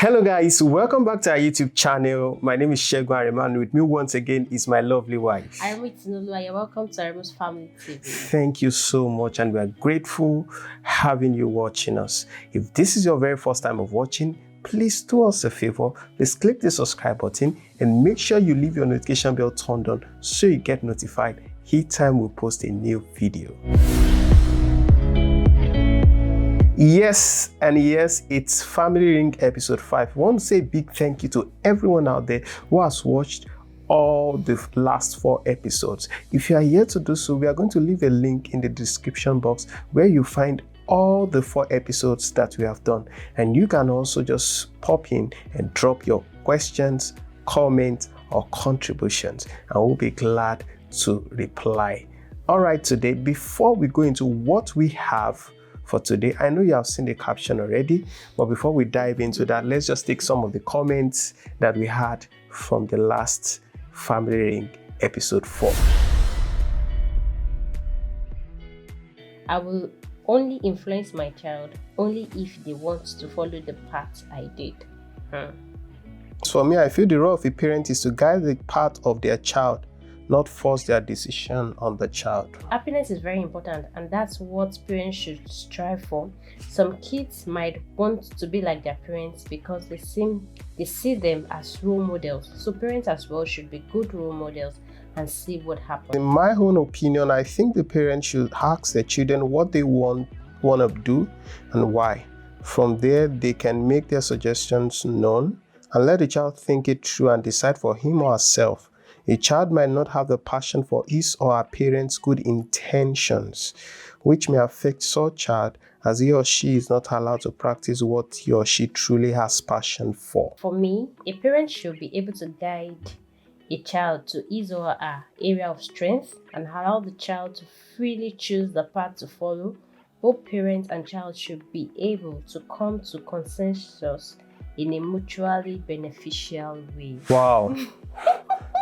Hello guys, welcome back to our YouTube channel. My name is Shegun Arema, and with me once again is my lovely wife. I'm Itinolu. You're welcome to Arema's Family TV. Thank you so much, and we are grateful having you watching us. If this is your very first time of watching, please do us a favor. Please click the subscribe button and make sure you leave your notification bell turned on so you get notified each time we post a new video. Yes, it's Family Ring episode 5. I want to say a big thank you to everyone out there who has watched all the last 4 episodes. If you are here to do so, we are going to leave a link in the description box where you find all the 4 episodes that we have done. And you can also just pop in and drop your questions, comments, or contributions, and we'll be glad to reply. All right, today, before we go into what we have for today, I know you have seen the caption already, but before we dive into that, let's just take some of the comments that we had from the last Family Ring episode 4. I will only influence my child only if they want to follow the path I did. So for me, I feel the role of a parent is to guide the path of their child, not force their decision on the child. Happiness is very important, and that's what parents should strive for. Some kids might want to be like their parents because they see them as role models. So parents as well should be good role models and see what happens. In my own opinion, I think the parents should ask their children what they want to do and why. From there, they can make their suggestions known and let the child think it through and decide for him or herself. A child might not have the passion for his or her parents' good intentions, which may affect such child as he or she is not allowed to practice what he or she truly has passion for. For me, a parent should be able to guide a child to his or her area of strength and allow the child to freely choose the path to follow. Both parents and child should be able to come to consensus in a mutually beneficial way. Wow.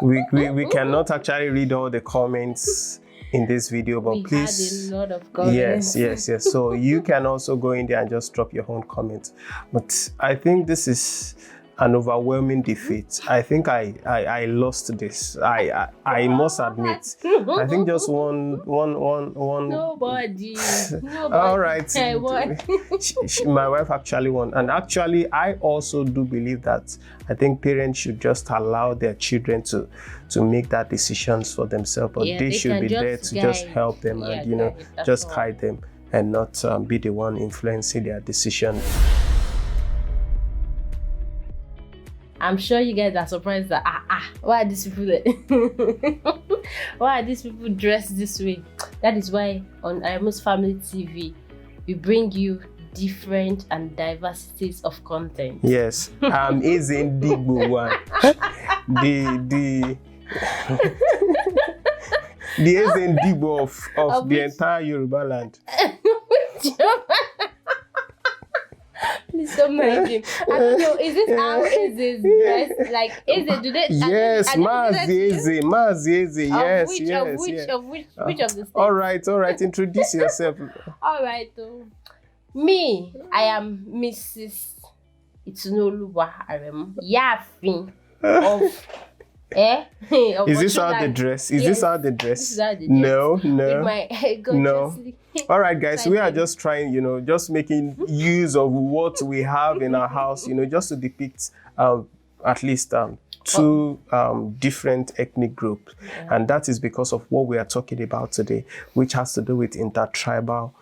We cannot actually read all the comments in this video, but please, had a lot of comments. Yes. So you can also go in there and just drop your own comments. But I think this is an overwhelming defeat. I think I lost this. I must admit. I think just one. Nobody. All right. My wife actually won, and actually I also do believe that I think parents should just allow their children to make that decisions for themselves, but they should be there to just help them and just guide them and not be the one influencing their decision. I'm sure you guys are surprised that why are these people why are these people dressed this way? That is why on Arema's Family TV we bring you different and diversities of content. Yes, is in the one. the Ezendigbo of the entire Yoruba land. Please don't mind him. I don't know, is this how Eze's dressed? Like, Eze, do they? Yes, Mazi, yes. Which of the states? All right, introduce yourself. All right, me, I am Mrs. Itinolu Arema, Yafin of Is this how they dress? Is this how they dress? No. All right, guys, we are just trying, just making use of what we have in our house, just to depict at least 2 different ethnic groups. And that is because of what we are talking about today, which has to do with intertribal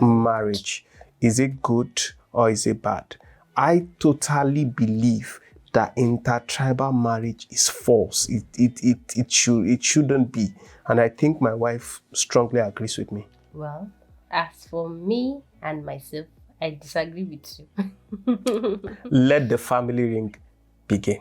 marriage. Is it good or is it bad? I totally believe that intertribal marriage is false. It shouldn't be. And I think my wife strongly agrees with me. Well, as for me and myself, I disagree with you. Let the family ring begin.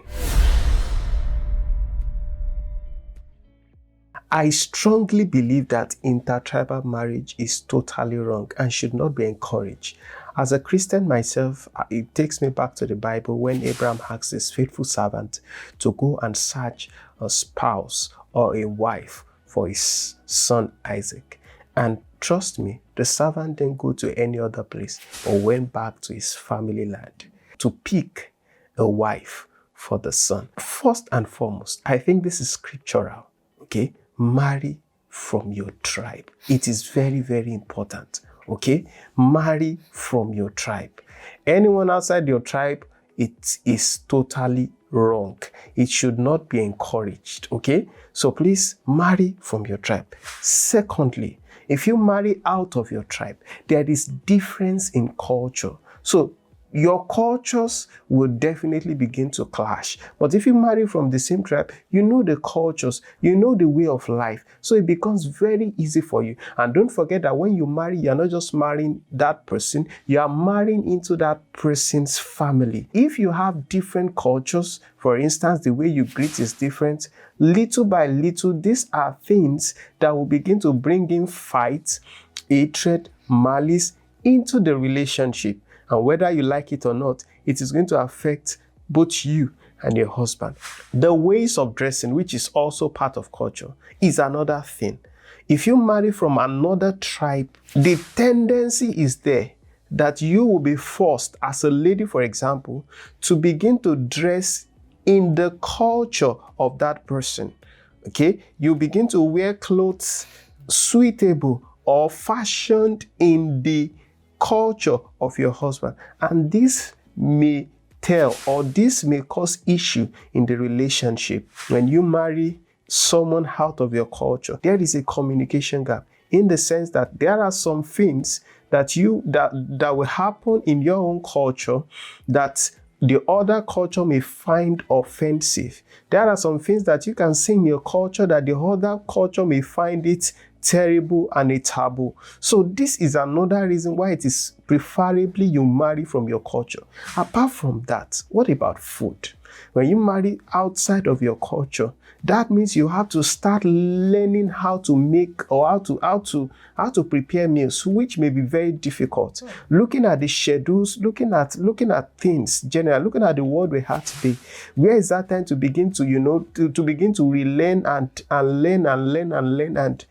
I strongly believe that intertribal marriage is totally wrong and should not be encouraged. As a Christian myself, it takes me back to the Bible when Abraham asked his faithful servant to go and search a spouse or a wife for his son Isaac. And trust me, the servant didn't go to any other place but went back to his family land to pick a wife for the son. First and foremost, I think this is scriptural, okay? Marry from your tribe. It is very, very important, okay? Marry from your tribe. Anyone outside your tribe, it is totally wrong. It should not be encouraged, okay? So please marry from your tribe. Secondly, if you marry out of your tribe, there is difference in culture. So your cultures will definitely begin to clash. But if you marry from the same tribe, you know the cultures, you know the way of life. So it becomes very easy for you. And don't forget that when you marry, you're not just marrying that person, you are marrying into that person's family. If you have different cultures, for instance, the way you greet is different, little by little, these are things that will begin to bring in fights, hatred, malice into the relationship. And whether you like it or not, it is going to affect both you and your husband. The ways of dressing, which is also part of culture, is another thing. If you marry from another tribe, the tendency is there that you will be forced, as a lady, for example, to begin to dress in the culture of that person. Okay? You begin to wear clothes suitable or fashioned in the culture of your husband, and this may tell or this may cause issue in the relationship. When you marry someone out of your culture, there is a communication gap, in the sense that there are some things that will happen in your own culture that the other culture may find offensive. There are some things that you can say in your culture that the other culture may find it terrible and a taboo. So this is another reason why it is preferably you marry from your culture. Apart from that, what about food? When you marry outside of your culture, that means you have to start learning how to make or how to prepare meals, which may be very difficult. Looking at the schedules, looking at things generally, looking at the world we have today, where is that time to begin to to begin to relearn and learn and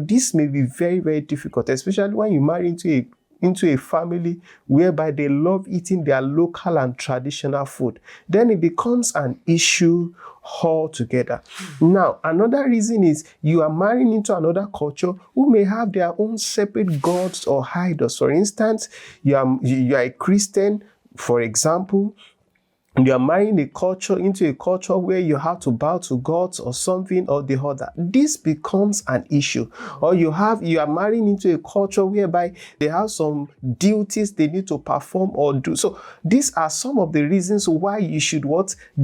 this may be very, very difficult, especially when you marry into a family whereby they love eating their local and traditional food. Then it becomes an issue altogether. Now, another reason is you are marrying into another culture who may have their own separate gods or idols. For instance, you are a Christian, for example. You are marrying into a culture where you have to bow to gods or something or the other. This becomes an issue. Or you are marrying into a culture whereby they have some duties they need to perform or do. So these are some of the reasons why you should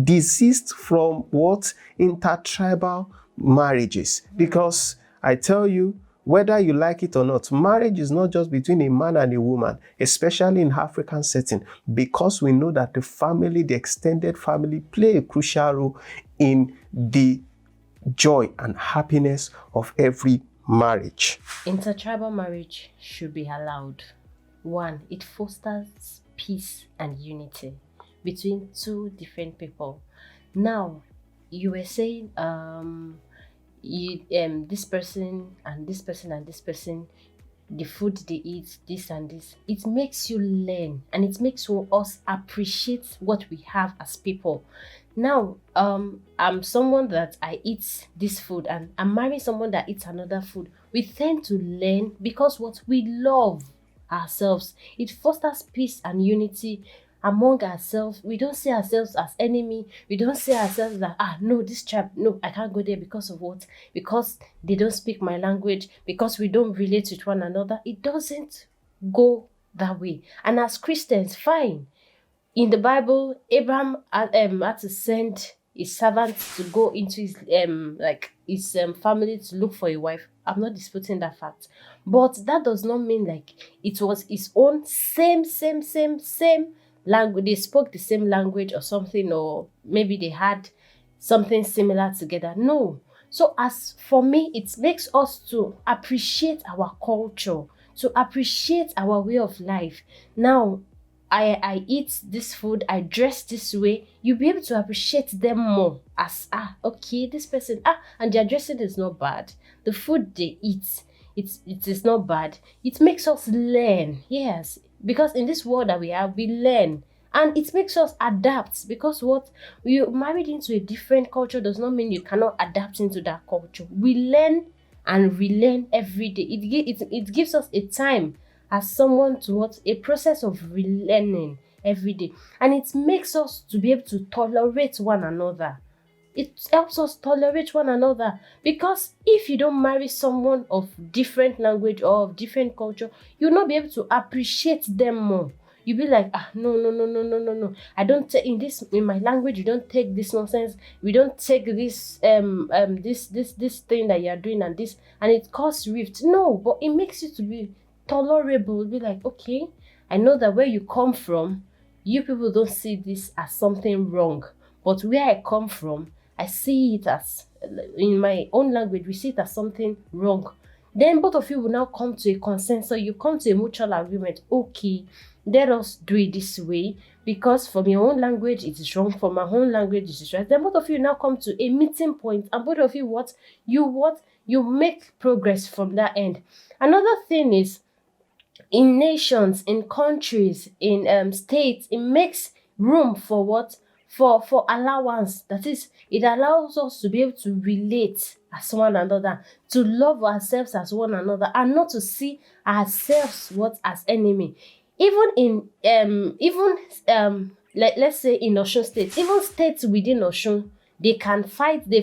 desist from intertribal marriages. Because I tell you, whether you like it or not, marriage is not just between a man and a woman, especially in African setting, because we know that the extended family, play a crucial role in the joy and happiness of every marriage. Intertribal marriage should be allowed. 1, it fosters peace and unity between two different people. Now, you were saying this person and this person and this person, the food they eat, this and this, it makes you learn and it makes us appreciate what we have as people. Now, I'm someone that I eat this food and I'm marrying someone that eats another food. We tend to learn because what we love ourselves. It fosters peace and unity among ourselves. We don't see ourselves as enemy. We don't see ourselves that, no, this tribe, no, I can't go there because of what? Because they don't speak my language, because we don't relate with one another. It doesn't go that way. And as Christians, fine. In the Bible, Abraham had to send his servant to go into his family to look for a wife. I'm not disputing that fact. But that does not mean it was his own same language. They spoke the same language or something, or maybe they had something similar together. No. So as for me, it makes us to appreciate our culture, to appreciate our way of life. Now, I eat this food, I dress this way, you'll be able to appreciate them more as, okay, this person, and their dressing is not bad. The food they eat, it is not bad. It makes us learn, yes, because in this world that we have, we learn. And it makes us adapt, because what you married into a different culture does not mean you cannot adapt into that culture. We learn and relearn every day. It gives us a time as someone to what a process of relearning every day, and it makes us to be able to tolerate one another. It helps us tolerate one another, because if you don't marry someone of different language or of different culture, you'll not be able to appreciate them more. You'll be like, no. I don't take in my language. You don't take this nonsense. We don't take this this thing that you are doing and it causes rift. No, but it makes you to be tolerable. Be like, okay, I know that where you come from, you people don't see this as something wrong, but where I come from, I see it as, in my own language, we see it as something wrong. Then both of you will now come to a consensus. You come to a mutual agreement. Okay, let us do it this way, because from your own language it is wrong, from my own language it is right. Then both of you now come to a meeting point, and both of you you make progress from that end. Another thing is, in nations, in countries, in states, it makes room for what? For allowance. That is, it allows us to be able to relate as one another, to love ourselves as one another, and not to see ourselves as enemy. Even in let's say in Osun State, even states within Osun, they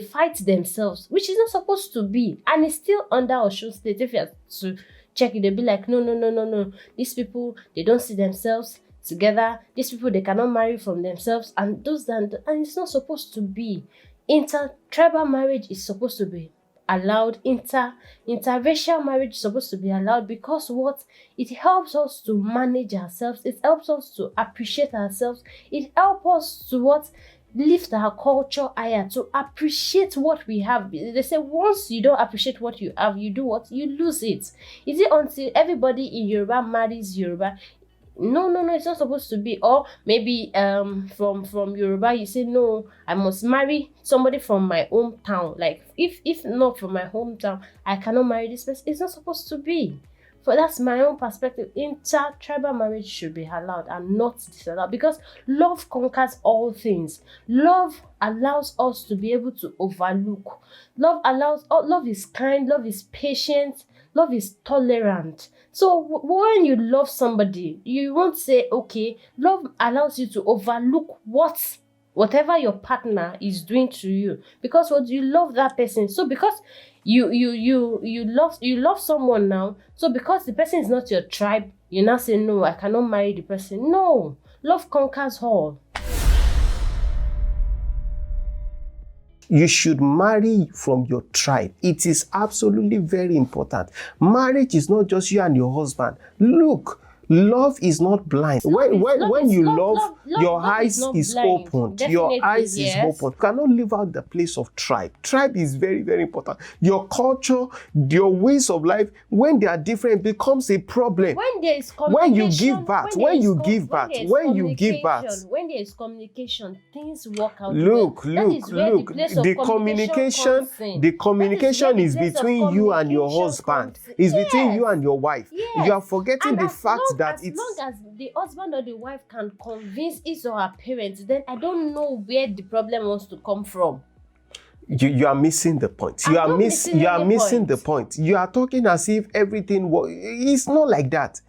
fight themselves, which is not supposed to be, and it's still under Osun State. If you have to check it, they'll be like, no. These people, they don't see themselves together. These people, they cannot marry from themselves, and it's not supposed to be. Intertribal marriage is supposed to be allowed. Interracial marriage is supposed to be allowed, because what? It helps us to manage ourselves. It helps us to appreciate ourselves. It helps us to what? Lift our culture higher, to appreciate what we have. They say once you don't appreciate what you have, you do what? You lose it. Is it until everybody in Yoruba marries Yoruba? No, it's not supposed to be. Or maybe from Yoruba you say, no, I must marry somebody from my hometown. Like if not from my hometown, I cannot marry this person. It's not supposed to be. For that's my own perspective. Intertribal marriage should be allowed and not disallowed, because love conquers all things. Love allows us to be able to overlook. Love is kind, love is patient, love is tolerant. So when you love somebody, you won't say, okay, love allows you to overlook whatever your partner is doing to you, because what you love that person. So because you love someone now, so because the person is not your tribe, you now say, no, I cannot marry the person. No, love conquers all. You should marry from your tribe. It is absolutely very important. Marriage is not just you and your husband. Look, love is not blind. When you love, your eyes is opened. Definitely, your eyes is yes. opened. You cannot live out the place of tribe. Tribe is very, very important. Your culture, your ways of life, when they are different, it becomes a problem. When there is When you communication, give birth, when you give birth, when there is communication, things work out. Look, The communication is between you and your husband. It's between you and your wife. Yes. You are forgetting the fact that as long as the husband or the wife can convince his or her parents, then I don't know where the problem wants to come from. You are missing the point. You are missing the point. You are talking as if everything it's not like that.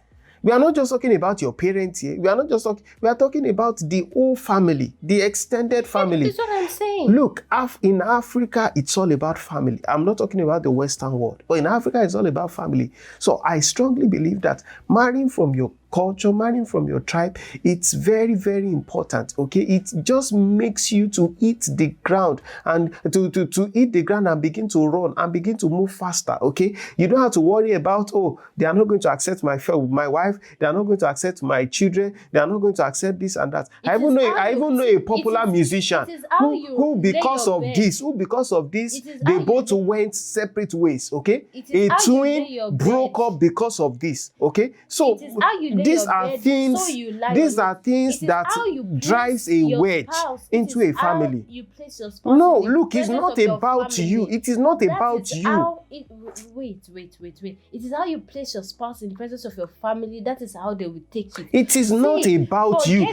We are not just talking about your parents here. We are talking about the whole family, the extended family. That's what I'm saying. Look, in Africa, it's all about family. I'm not talking about the Western world, but in Africa, it's all about family. So I strongly believe that marrying from your culture, marrying from your tribe, it's very, very important. Okay, it just makes you to eat the ground and to eat the ground and begin to run and begin to move faster. Okay, you don't have to worry about, oh, they are not going to accept my wife, they are not going to accept my children, they are not going to accept this and that. I even know a popular musician who because of this, they both went separate ways. Okay, a twin broke up because of this. Okay, so it is how you lay these your are bed, things, so you lie these on are it. things It is that how you place drives a your wedge spouse. into It a is how family. you place your spouse No, in the look, it's presence not of your about you. family. It is not That about is you. how it, wait. It is how you place your spouse in the presence of your family. That is how they will take it. It is not about you.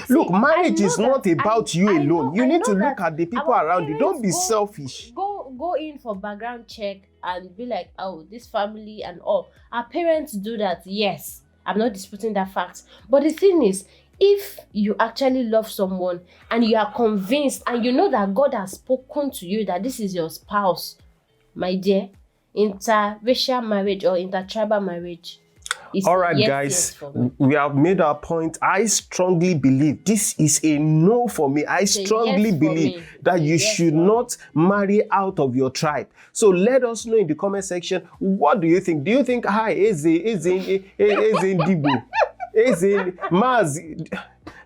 Look, marriage is not about you alone. You need to look at the people around you. Don't be selfish. Go in for background check and be like, oh, this family and all. Our parents do that. Yes, I'm not disputing that fact. But the thing is, if you actually love someone and you are convinced and you know that God has spoken to you that this is your spouse, my dear, interracial marriage or intertribal marriage. All right, guys, we have made our point. I strongly believe this is a no for me. I strongly believe that you should not marry out of your tribe. So let us know in the comment section, what do you think? Do you think, hi,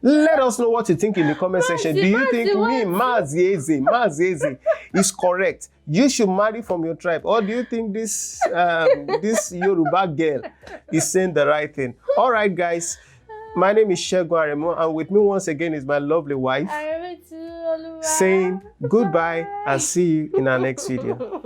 let us know what you think in the comment section. Do you think Mazi is correct? You should marry from your tribe, or do you think this this Yoruba girl is saying the right thing? All right, guys. My name is Segun Aremo, and with me once again is my lovely wife, saying goodbye and see you in our next video.